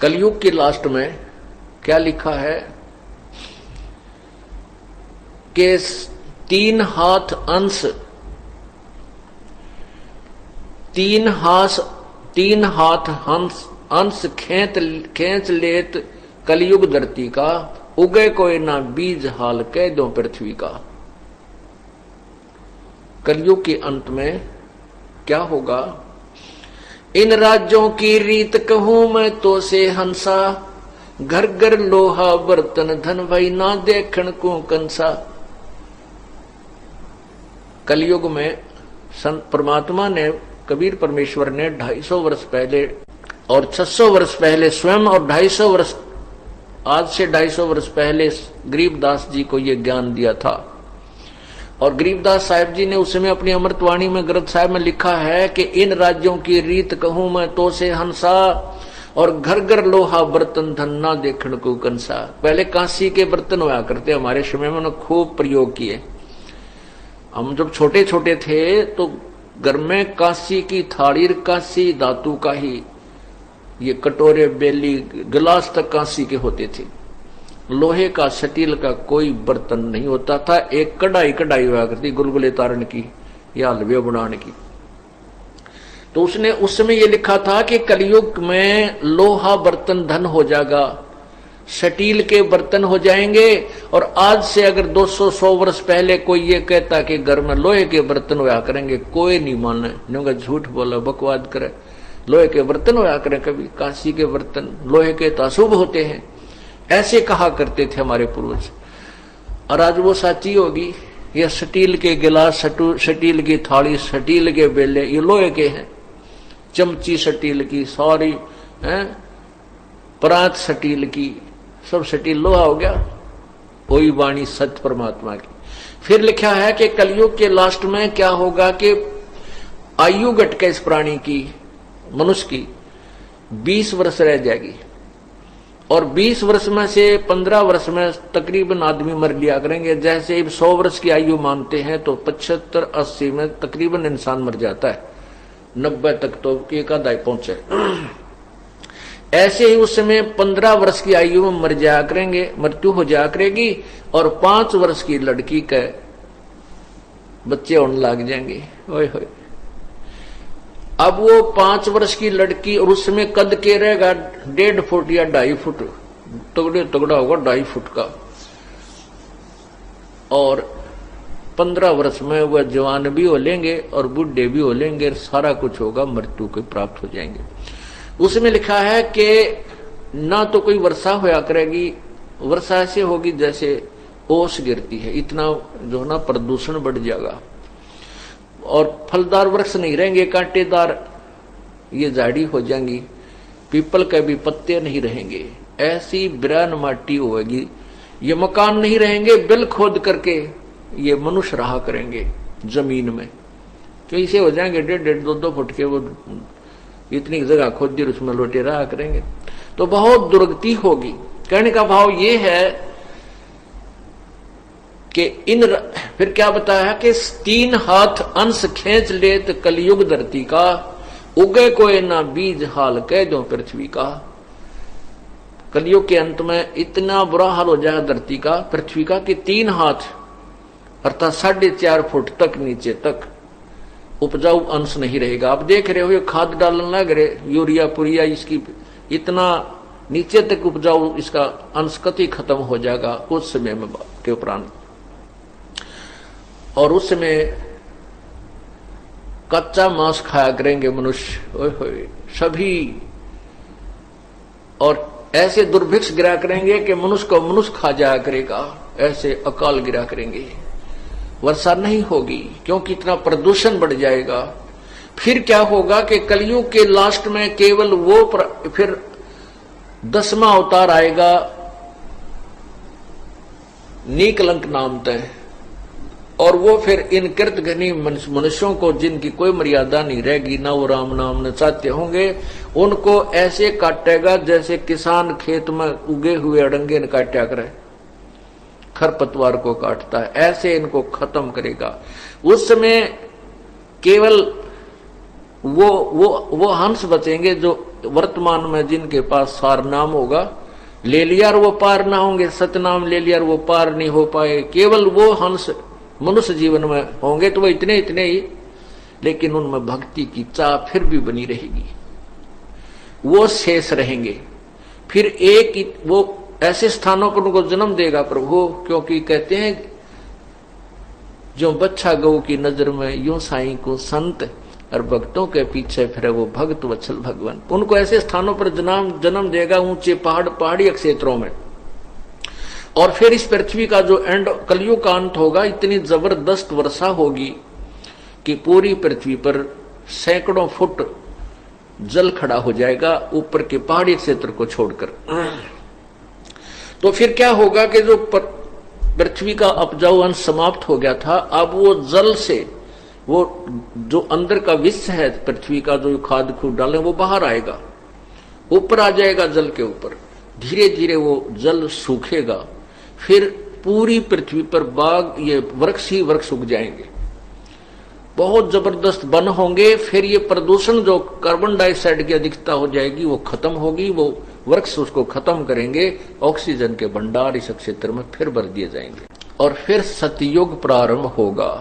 कलयुग के लास्ट में क्या लिखा है कि 3 हाथ अंश 3 हाथ अंश खेच लेत कलयुग धरती का, उगे कोई ना बीज हाल कह दो पृथ्वी का। कलयुग के अंत में क्या होगा? इन राज्यों की रीत कहूं मैं तो से हंसा, घर घर लोहा बर्तन धन भाई ना देखण को कंसा। कलयुग में संत परमात्मा ने, कबीर परमेश्वर ने 250 वर्ष पहले और 600 वर्ष पहले स्वयं, और 250 वर्ष आज से 250 वर्ष पहले गरीबदास जी को यह ज्ञान दिया था। और गरीबदास साहिब जी ने उस समय अपनी अमृतवाणी में ग्रंथ साहिब में लिखा है कि इन राज्यों की रीत कहूं मैं तो से हंसा, और घर घर लोहा बर्तन धन ना देखण को कंसा। पहले कांसी के बर्तन हुआ करते, हमारे समय में उन्होंने खूब प्रयोग किए। हम जब छोटे छोटे थे तो घर में कांसी की थाली, कांसी धातु का ही, ये कटोरे बेली गिलास तक कांसी के होते थे। लोहे का स्टील का कोई बर्तन नहीं होता था। एक कढ़ाई हुआ करती गुलगुले तारण की या हलवे बनाने की। तो उसने उस समय ये लिखा था कि कलयुग में लोहा बर्तन धन हो जाएगा, स्टील के बर्तन हो जाएंगे। और आज से अगर 200-100 वर्ष पहले कोई ये कहता कि घर में लोहे के बर्तन हुआ करेंगे, कोई नहीं माने, नहीं झूठ बोला, बकवाद करे। लोहे के बर्तन हुआ करें, कभी कांसी के बर्तन, लोहे के तो अशुभ होते हैं, ऐसे कहा करते थे हमारे पूर्वज। और आज वो साची होगी? ये स्टील के गिलास, स्टील की थाली, स्टील के बेले, ये लोहे के हैं। चमची स्टील की, सारी परात स्टील की, सब स्टील, लोहा हो गया। वही वाणी सत्य परमात्मा की। फिर लिखा है कि कलयुग के लास्ट में क्या होगा कि आयु घट के इस प्राणी की, मनुष्य की 20 वर्ष रह जाएगी। और 20 वर्ष में से 15 वर्ष में तकरीबन आदमी मर लिया करेंगे। जैसे 100 वर्ष की आयु मानते हैं तो 75-80 में तकरीबन इंसान मर जाता है, 90 तक तो एक आधा पहुंचे। ऐसे ही उस समय 15 वर्ष की आयु में मर जाया करेंगे, मृत्यु हो जाया करेगी। और 5 वर्ष की लड़की के बच्चे होने लग जाएंगे। ओए होए। अब वो 5 वर्ष की लड़की, और उस समय कद के रहेगा 1.5 फुट या 2.5 फुट, तगड़ा होगा 2.5 फुट का। और 15 वर्ष में वह जवान भी हो लेंगे और बूढ़े भी हो लेंगे, सारा कुछ होगा, मृत्यु के प्राप्त हो जाएंगे। उसमें लिखा है कि ना तो कोई वर्षा होया करेगी, वर्षा ऐसे होगी जैसे ओस गिरती है, इतना जो ना प्रदूषण बढ़ जाएगा। और फलदार वृक्ष नहीं रहेंगे, कांटेदार ये झाड़ी हो जाएंगी, पीपल के भी पत्ते नहीं रहेंगे, ऐसी बिरान माटी होगी। ये मकान नहीं रहेंगे, बिल खोद करके ये मनुष्य रहा करेंगे जमीन में। तो इसे हो जाएंगे 1.5, 2 फुट के, वो इतनी जगह खोद दी, उसमें लोटे रहा करेंगे। तो बहुत दुर्गति होगी। कहने का भाव ये है कि फिर क्या बताया कि 3 हाथ अंश खेच लेत कलयुग धरती का, उगे कोई ना बीज हाल कह दो पृथ्वी का। कलयुग के अंत में इतना बुरा हाल हो जाएगा धरती का, पृथ्वी का, कि 3 हाथ अर्थात 4.5 फुट तक नीचे तक उपजाऊ अंश नहीं रहेगा। आप देख रहे हो ये खाद डालने लग रहे, यूरिया पुरिया, इसकी इतना नीचे तक उपजाऊ इसका अंश कति खत्म हो जाएगा कुछ समय में के उपरांत। और उस समय कच्चा मांस खाया करेंगे मनुष्य, ओए होए सभी। और ऐसे दुर्भिक्ष गिरा करेंगे कि मनुष्य को मनुष्य खा जाया करेगा, ऐसे अकाल गिरा करेंगे। वर्षा नहीं होगी क्योंकि इतना प्रदूषण बढ़ जाएगा। फिर क्या होगा कि कलयुग के लास्ट में केवल वो फिर 10वां अवतार आएगा, नीकलंक नाम तय। और वो फिर इन कृतघ्नी मनुष्यों को, जिनकी कोई मर्यादा नहीं रहेगी, ना वो राम नाम न चाहते होंगे, उनको ऐसे काटेगा जैसे किसान खेत में उगे हुए अड़ंगे न काटा करे, खरपतवार को काटता है, ऐसे इनको खत्म करेगा। उस समय केवल वो हंस बचेंगे जो वर्तमान में जिनके पास सार नाम होगा, ले लिया और वो पार ना होंगे, सतनाम ले लिया और वो पार नहीं हो पाए। केवल वो हंस मनुष्य जीवन में होंगे तो वो इतने इतने ही, लेकिन उनमें भक्ति की चाह फिर भी बनी रहेगी, वो शेष रहेंगे। फिर एक वो ऐसे स्थानों पर उनको जन्म देगा प्रभु, क्योंकि कहते हैं जो बच्चा गौ की नजर में यूं साईं को संत और भक्तों के पीछे फिर वो भक्त वत्सल भगवान, उनको ऐसे स्थानों पर जन्म देगा, ऊंचे पहाड़ी क्षेत्रों में। और फिर इस पृथ्वी का जो एंड कलयुग का अंत होगा, इतनी जबरदस्त वर्षा होगी कि पूरी पृथ्वी पर सैकड़ों फुट जल खड़ा हो जाएगा, ऊपर के पहाड़ी क्षेत्र को छोड़कर। तो फिर क्या होगा कि जो पृथ्वी का उपजाऊ अंश समाप्त हो गया था, अब वो जल से वो जो अंदर का विष है पृथ्वी का, जो खाद खूद डाले वो बाहर आएगा, ऊपर आ जाएगा जल के ऊपर। धीरे धीरे वो जल सूखेगा, फिर पूरी पृथ्वी पर बाग ये वृक्ष ही वृक्ष उग जाएंगे, बहुत जबरदस्त वन होंगे। फिर ये प्रदूषण जो कार्बन डाइऑक्साइड की अधिकता हो जाएगी वो खत्म होगी, वो वृक्ष उसको खत्म करेंगे, ऑक्सीजन के भंडार इस क्षेत्र में फिर भर दिए जाएंगे और फिर सतयुग प्रारंभ होगा।